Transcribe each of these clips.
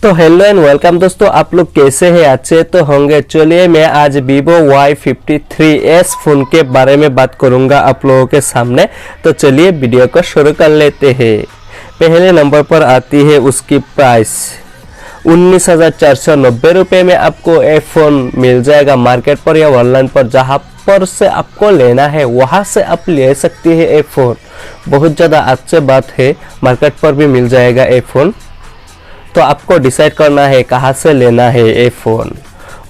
तो hello and welcome दोस्तों, आप लोग कैसे हैं? अच्छे तो होंगे। चलिए मैं आज Vivo Y53s फ़ोन के बारे में बात करूंगा आप लोगों के सामने। तो चलिए वीडियो को शुरू कर लेते हैं। पहले नंबर पर आती है उसकी प्राइस 19,490 रुपये में आपको ये फ़ोन मिल जाएगा मार्केट पर या ऑनलाइन पर। जहाँ पर से आपको लेना है वहाँ से आप ले सकते हैं ये फ़ोन। बहुत ज़्यादा अच्छी बात है, मार्केट पर भी मिल जाएगा ये फ़ोन। तो आपको डिसाइड करना है कहाँ से लेना है ये फ़ोन।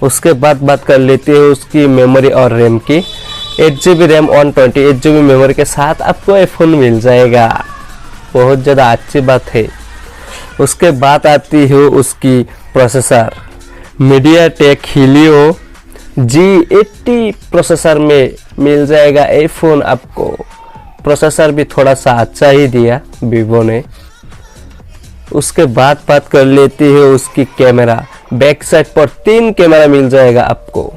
उसके बाद बात कर लेते हैं उसकी मेमोरी और रैम की। 8GB रैम 128GB मेमोरी के साथ आपको ये फ़ोन मिल जाएगा। बहुत ज़्यादा अच्छी बात है। उसके बाद आती है उसकी processor. MediaTek Helio G80 processor में मिल जाएगा ये फ़ोन आपको। प्रोसेसर भी थोड़ा सा अच्छा ही दिया वीवो ने। उसके बाद बात कर लेती है उसकी कैमरा। बैक साइड पर 3 कैमरा मिल जाएगा आपको।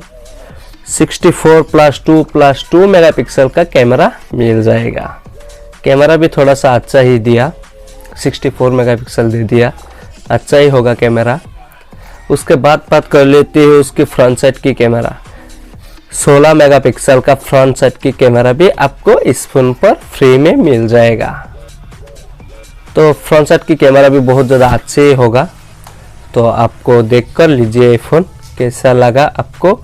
64+2+2 मेगापिक्सल का कैमरा मिल जाएगा। कैमरा भी थोड़ा सा अच्छा ही दिया, 64 मेगापिक्सल दे दिया, अच्छा ही होगा कैमरा। उसके बाद बात कर लेती है उसकी फ्रंट साइड की कैमरा। 16 मेगापिक्सल का फ्रंट साइड की कैमरा भी आपको इस फोन पर फ्री में मिल जाएगा। तो फ्रंट साइड की कैमरा भी बहुत ज़्यादा अच्छे ही होगा। तो आपको देख कर लीजिए ये फ़ोन कैसा लगा, आपको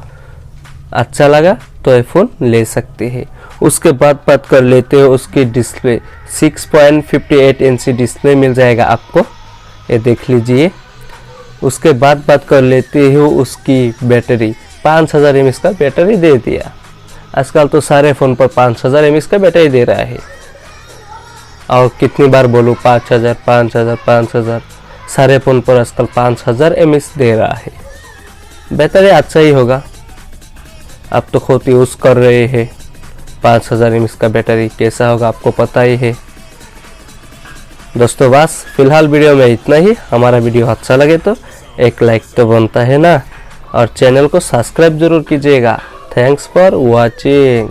अच्छा लगा तो ये फ़ोन ले सकते हैं। उसके बाद बात कर लेते हैं उसकी डिस्प्ले। 6.58 इंच डिस्प्ले मिल जाएगा आपको, ये देख लीजिए। उसके बाद बात कर लेते हैं उसकी बैटरी। 5000 mAh का बैटरी दे दिया। आजकल तो सारे फ़ोन पर 5000 mAh का बैटरी दे रहा है। और कितनी बार बोलूँ 5000 5000 5000, सारे फ़ोन पर आजकल 5000 mAh दे रहा है। बैटरी अच्छा ही होगा, आप तो खुद यूज़ कर रहे हैं। 5000 mAh का बैटरी कैसा होगा आपको पता ही है। दोस्तों बस फिलहाल वीडियो में इतना ही। हमारा वीडियो अच्छा लगे तो एक लाइक तो बनता है ना, और चैनल को सब्सक्राइब जरूर कीजिएगा। Thanks for watching.